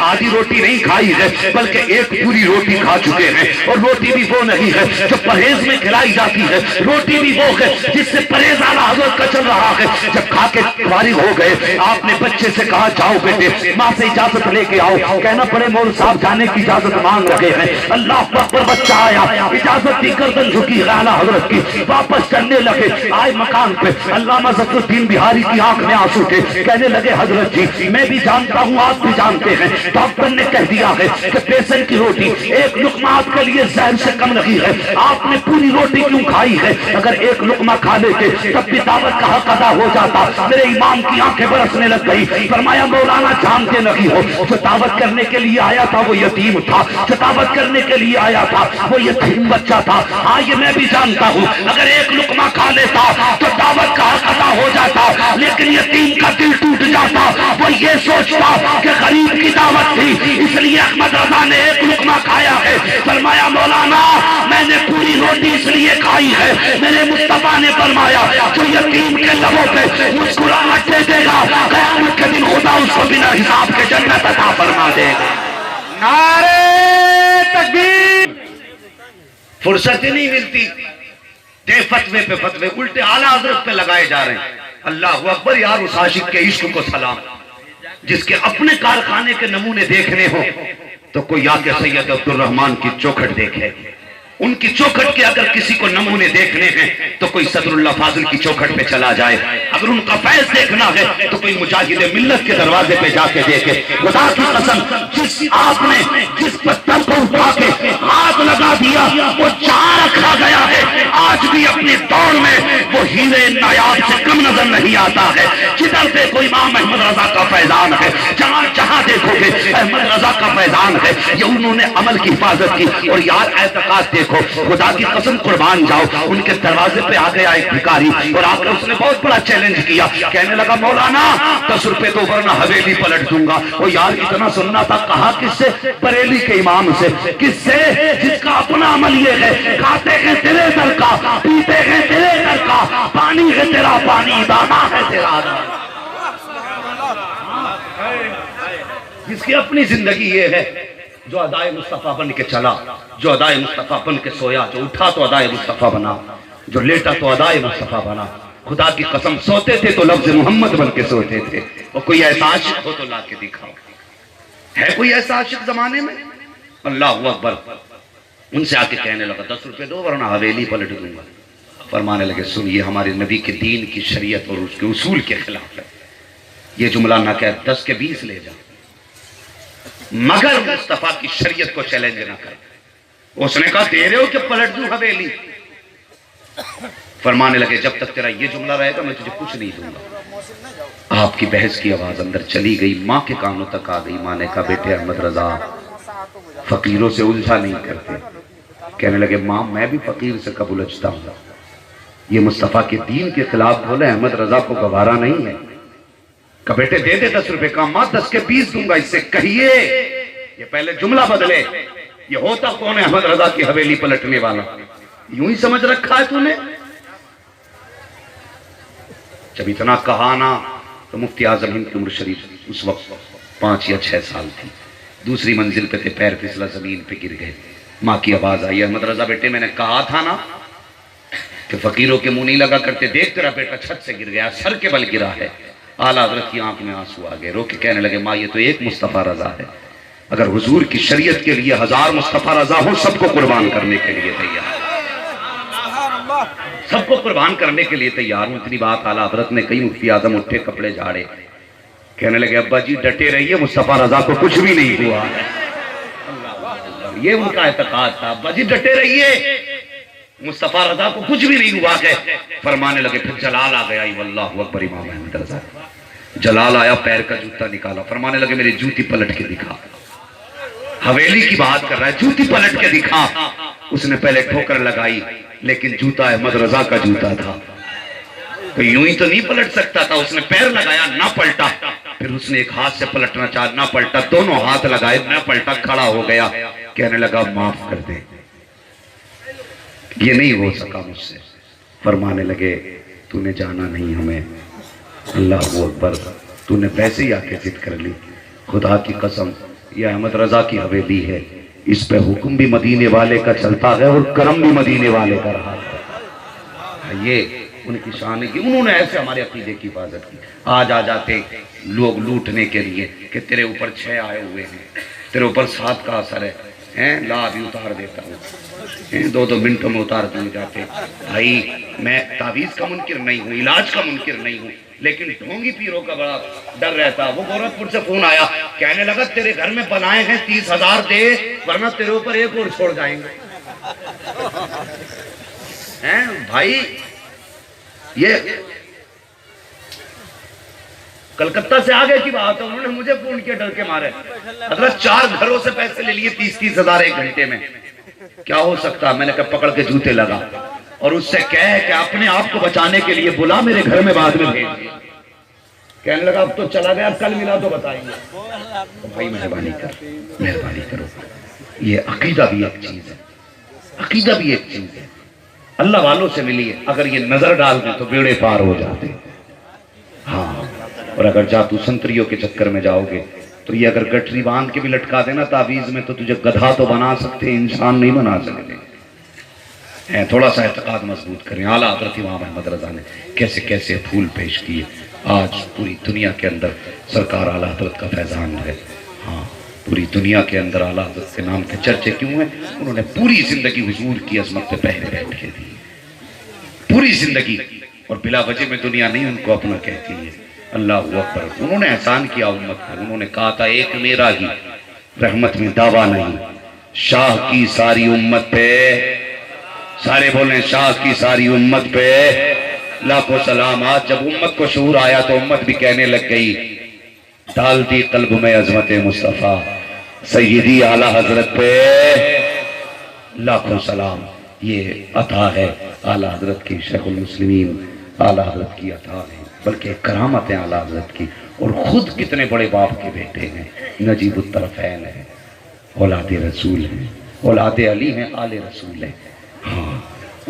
آدھی روٹی نہیں کھائی ہے بلکہ ایک پوری روٹی کھا چکے ہیں، اور روٹی بھی وہ نہیں ہے جو پرہیز میں کھلائی جاتی ہے، روٹی بھی وہ ہے جس سے پرہیز اعلیٰ حضرت کا چل رہا ہے۔ جب کھا کے فارغ ہو گئے آپ نے بچے سے کہا جاؤ بیٹے ماں سے اجازت لے کے آؤ، کہنا پڑے مول صاحب جانے کی اجازت مانگ رہے ہیں۔ اللہ اکبر، بچہ آیا، اجازت دی، گردن جھکی اعلیٰ حضرت کی، واپس چلنے لگے، آئے مکان پہ، علامہ ظفر الدین بہاری کی آنکھ میں آنسو تھے، کہنے لگے حضرت جی میں بھی جانتا ہوں آپ بھی جانتے ہیں، ڈاکٹر نے کہہ دیا ہے کہ بیسن کی روٹی ایک لقمہ آپ کے لیے زہر سے کم نہیں ہے، آپ نے پوری روٹی کیوں کھائی ہے؟ اگر ایک لقمہ کھا لیتے تب بھی دعوت کا حق ادا ہو جاتا۔ میرے امام کی آنکھیں برسنے لگ گئی، فرمایا مولانا جانتے نہیں ہو جو دعوت کرنے کے لیے آیا تھا وہ یتیم تھا، جو دعوت کرنے کے لیے آیا تھا وہ یتیم بچہ تھا۔ ہاں یہ میں بھی جانتا ہوں اگر ایک لقمہ کھا لیتا تو دعوت کا حق ادا ہو جاتا، لیکن یتیم کا دل ٹوٹ جاتا، وہ یہ سوچتا کہ غریب کی دعوت تھی اس لیے احمد رضا نے ایک لقمہ کھایا ہے۔ فرمایا مولانا میں نے پوری روٹی اس لیے کھائی ہے، میرے مصطفیٰ نے فرمایا جو یتیم کے لبوں پہ مسکراہٹ دے دے گا قیامت کے دن خدا اس کو بنا حساب کے جنت عطا فرما دے گا۔ نعرہ تکبیر! فرصت ہی نہیں ملتی، دے فتوے پہ فتوے الٹے اعلیٰ حضرت پہ لگائے جا رہے ہیں۔ اللہ اکبر یار، اس عاشق کے عشق کو سلام، جس کے اپنے کارخانے کے نمونے دیکھنے ہوں تو کوئی آ کے سید عبد الرحمن کی چوکھٹ دیکھے، ان کی چوکھٹ کے اگر کسی کو نمونے دیکھنے ہیں تو کوئی صدر اللہ فاضل کی چوکھٹ پہ چلا جائے، اگر ان کا فیض دیکھنا ہے تو کوئی مجاہد ملت کے دروازے پہ جا کے دیکھے۔ خدا کی قسم جس آپ نے جس پتھر کو اٹھا کے ہاتھ لگا دیا وہ جہاں رکھا گیا ہے، آج بھی اپنی دوڑ میں وہ ہیرے نایاب سے کم نظر نہیں آتا ہے۔ جدھر دیکھو امام احمد رضا کا فیضان ہے، جہاں جہاں دیکھو گے احمد رضا کا فیضان ہے۔ یہ انہوں نے عمل کی حفاظت کی، اور یار اعتقاد دیکھو، خدا کی قسم قربان جاؤ، ان کے دروازے پہ آ گیا ایک بھکاری اور آ کر اس نے بہت بڑا چیلنج کیا، کہنے لگا مولانا 10 روپے تو ورنہ حویلی پلٹ دوں گا۔ وہ یار اتنا سننا تھا، کہا کس سے؟ بریلی کے امام سے۔ کس سے؟ جس کا اپنا عمل یہ ہے کھاتے ہیں تیرے در کا، پیتے ہیں تیرے در کا، پانی ہے تیرا پانی، دانا ہے تیرا دانا، جس کی اپنی زندگی یہ ہے، جو ادائے مصطفیٰ بن کے چلا، جو ادائے مصطفیٰ بن کے سویا، جو اٹھا تو ادائے مصطفیٰ بنا، جو لیٹا تو ادائے مصطفیٰ بنا۔ خدا کی قسم سوتے تھے تو لفظ محمد بن کے سوتے تھے۔ اور کوئی ایسا عاشق ہو تو لا کے دکھاؤ، ہے کوئی ایسا عاشق زمانے میں؟ اللہ اکبر، ان سے آ کے کہنے لگا 10 روپے دو ورنہ حویلی پلٹ دوں گا۔ فرمانے لگے سنیے ہمارے نبی کے دین کی شریعت اور اس کے اصول کے خلاف ہے، یہ جملہ نہ کہہ 10 کے 20 لے جا، مگر مصطفیٰ کی شریعت کو چیلنج نہ کر۔ اس نے کہا دے رہے ہو کہ پلٹ دوں حویلی؟ فرمانے لگے جب تک تیرا یہ جملہ رہے گا میں تجھے کچھ نہیں دوں گا۔ آپ کی بحث کی آواز اندر چلی گئی، ماں کے کانوں تک آ گئی۔ ماں نے کہا بیٹے احمد رضا فقیروں سے الجھا نہیں کرتے۔ کہنے لگے ماں میں بھی فقیر سے کب الجھتا ہوں، یہ مصطفیٰ کے دین کے خلاف بولے، احمد رضا کو گوارا نہیں ہے۔ کہ بیٹے دے دے 10 روپے کا، ماں 10 کے 20 دوں گا، اس سے کہیے یہ پہلے جملہ بدلے، یہ ہوتا کون ہے احمد رضا کی حویلی پلٹنے والا؟ یوں ہی سمجھ رکھا ہے تو نے؟ جب اتنا کہا نا تو مفتی اعظم ہند کی عمر شریف اس وقت 5 یا 6 سال تھی، دوسری منزل پہ تھے، پیر پھسلا زمین پہ گر گئے۔ ماں کی آواز آئی احمد رضا بیٹے میں نے کہا تھا نا کہ فقیروں کے منہ نہیں لگا کرتے، دیکھ تیرا بیٹا چھت سے گر گیا، سر کے بل گرا ہے۔ اعلیٰ حضرت کی آنکھ میں آنسو آ گئے، رو کے کہنے لگے ماں یہ تو ایک مصطفیٰ رضا ہے، اگر حضور کی شریعت کے لیے 1000 مصطفیٰ رضا ہوں سب کو قربان کرنے کے لیے تیار، سب کو قربان کرنے کے لیے تیار ہوں۔ اتنی بات اعلیٰ حضرت نے کہی، مفتی اعظم اٹھے کپڑے جھاڑے، کہنے لگے ابا جی ڈٹے رہیے، مصطفیٰ رضا کو کچھ بھی نہیں ہوا ہے۔ یہ ان کا اعتقاد تھا، ابا جی ڈٹے رہیے، مصطفیٰ رضا کو کچھ بھی نہیں ہوا ہے۔ فرمانے لگے پھر جلال آ گیا، واللہ اکبر امام احمد رضا، جلال آیا، پیر کا جوتا نکالا، فرمانے لگے میری جوتی پلٹ کے دکھا، حویلی کی بات کر رہا ہے، جوتی پلٹ کے دکھا۔ اس نے پہلے ٹھوکر لگائی لیکن جوتا احمد رضا کا جوتا تھا، تو یوں ہی تو نہیں پلٹ سکتا تھا، اس نے پیر لگایا نہ پلٹا، پھر اس نے ایک ہاتھ سے پلٹنا چاہا نہ پلٹا، دونوں ہاتھ لگائے نہ پلٹا، کھڑا ہو گیا، کہنے لگا معاف کر دے، یہ نہیں ہو سکا مجھ سے۔ فرمانے لگے تو نے جانا نہیں ہمیں، اللہ اکبر، تو نے پیسے ہی آ کے ضد کر لی، خدا کی قسم یہ احمد رضا کی حویلی ہے، اس پہ حکم بھی مدینے والے کا چلتا ہے اور کرم بھی مدینے والے کا رہا ہے۔ یہ ان کی شان ہے کہ انہوں نے ایسے ہمارے عقیدے کی حفاظت کی۔ آج آ جاتے لوگ لوٹنے کے لیے کہ تیرے اوپر 6 آئے ہوئے ہیں، تیرے اوپر 7 کا اثر ہے، لا بھی اتار دیتا ہوں، 2 منٹوں میں اتار دیے جاتے۔ بھائی میں تعویذ کا منکر نہیں ہوں، علاج کا منکر نہیں ہوں، لیکن ڈھونگی پیروں کا بڑا ڈر رہتا۔ وہ گورکھپور سے فون آیا، کہنے لگا تیرے گھر میں بنائے ہیں 30,000 دے، ورنہ تیرے اوپر ایک اور چھوڑ جائیں گے۔ بھائی یہ کلکتہ سے آگے کی بات ہے، انہوں نے مجھے فون کیا ڈر کے مارے، حضرت 4 گھروں سے پیسے لے لیے 30,000 ایک گھنٹے میں، کیا ہو سکتا؟ میں نے کہا پکڑ کے جوتے لگا اور اس سے کہے کہ اپنے آپ کو بچانے کے لیے بلا میرے گھر میں بعد میں بھیج۔ کہنے لگا اب تو چلا گیا، اب کل ملا تو بتائیں گے۔ تو بھائی مہربانی کرو، یہ عقیدہ بھی ایک چیز ہے، عقیدہ بھی ایک چیز ہے۔ اللہ والوں سے ملیے، اگر یہ نظر ڈال دیں تو بیڑے پار ہو جاتے۔ ہاں، اور اگر جادو سنتریوں کے چکر میں جاؤ گے تو یہ اگر گٹری باندھ کے بھی لٹکا دینا تعویذ میں تو تجھے گدھا تو بنا سکتے، انسان نہیں بنا سکتے۔ تھوڑا سا اعتقاد مضبوط کریں۔ اعلیٰ حضرت امام احمد رضا نے کیسے کیسے پھول پیش کیے، آج پوری دنیا کے اندر سرکار اعلیٰ حضرت کا فیضان ہے۔ ہاں، پوری دنیا کے اندر اعلیٰ حضرت کے نام کے چرچے کیوں ہیں؟ انہوں نے پوری زندگی حضور کی عظمت پہ پہرے بیٹھے دی، پوری زندگی، اور بلا وجہ میں دنیا نہیں ان کو اپنا کہتی ہے۔ اللہ اکبر۔ انہوں نے احسان کیا امت پر، انہوں نے کہا تھا ایک میرا ہی رحمت میں دعویٰ نہیں، شاہ کی ساری امت پہ، سارے بولیں شاہ کی ساری امت پہ لاکھوں سلامات۔ جب امت کو شعور آیا تو امت بھی کہنے لگ گئی، ڈال دی قلب میں عظمت مصطفیٰ، سیدی اعلیٰ حضرت پہ لاکھوں سلام۔ یہ عطا ہے اعلیٰ حضرت کی، شیخ المسلمین اعلیٰ حضرت کی عطا ہے، بلکہ کرامت ہے اعلیٰ حضرت کی۔ اور خود کتنے بڑے باپ کے بیٹے ہیں، نجیب الطرفین ہیں، اولاد رسول ہیں، اولاد علی ہیں، آل رسول ہیں۔ ہاں،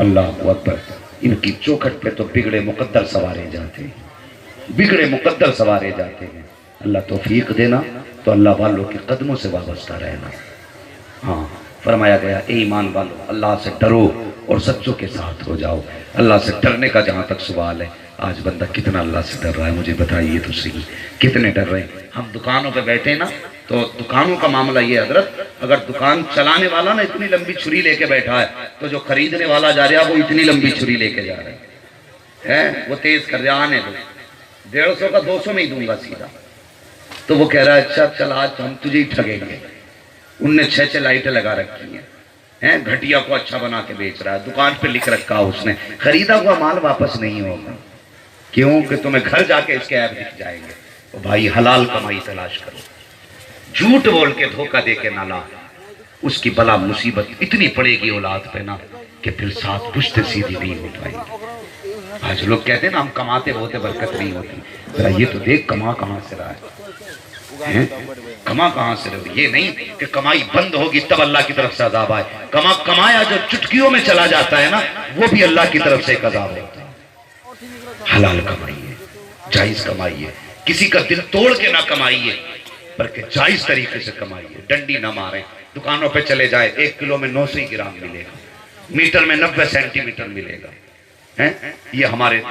اللہ اکبر۔ ان کی چوکھٹ پہ تو بگڑے مقدر سوارے جاتے ہیں، بگڑے مقدر سوارے جاتے ہیں۔ اللہ توفیق دینا تو اللہ والوں کے قدموں سے وابستہ رہنا۔ ہاں، فرمایا گیا اے ایمان والو اللہ سے ڈرو اور سچوں کے ساتھ ہو جاؤ۔ اللہ سے ڈرنے کا جہاں تک سوال ہے، آج بندہ کتنا اللہ سے ڈر رہا ہے؟ مجھے بتائیے تو صحیح، کتنے ڈر رہے ہیں؟ ہم دکانوں پہ بیٹھے ہیں نا، تو دکانوں کا معاملہ یہ حضرت، اگر دکان چلانے والا نا اتنی لمبی چھری لے کے بیٹھا ہے تو جو خریدنے والا جا رہا ہے وہ اتنی لمبی چھری لے کے جا رہا ہے، وہ تیز کر رہا، آنے دو، 150 کا 200 میں ہی دوں گا سیدھا۔ تو وہ کہہ رہا ہے اچھا چل آج ہم تجھے ہی ٹھگیں گے۔ ان نے 6 لائٹیں لگا رکھی ہیں، گھٹیا کو اچھا بنا کے بیچ رہا ہے، دکان پہ لکھ رکھا اس نے خریدا ہوا مال واپس نہیں ہوگا، کیوں کہ تمہیں گھر جا کے اس کے ایپ دکھ جائیں گے۔ تو بھائی حلال کمائی تلاش کرو، جھوٹ بول کے دھوکہ دے کے نہ لا، اس کی بلا مصیبت اتنی پڑے گی اولاد پہ نا کہ پھر ساتھ پشتے سیدھی نہیں ہو پائیں گی۔ آج لوگ کہتے ہیں نا ہم کماتے ہوتے برکت نہیں ہوتی، ذرا یہ تو دیکھ کما کہاں سے رہا ہے، کما کہاں سے رہا ہے؟ یہ نہیں کہ کمائی بند ہوگی تب اللہ کی طرف سے عذاب آئے، کمایا جو چٹکیوں میں چلا جاتا ہے نا وہ بھی اللہ کی طرف سے ایک عذاب ہوتا ہے۔ حلال کمائیے، جائز کمائیے، کسی کا دل توڑ کے نہ کمائیے بلکہ جائز طریقے سے کمائیے، ڈنڈی نہ ماریں۔ دکانوں پہ چلے جائے 1 کلو میں 900 گرام ملے گا، میٹر میں 90 سینٹی میٹر ملے گا، یہ ہمارے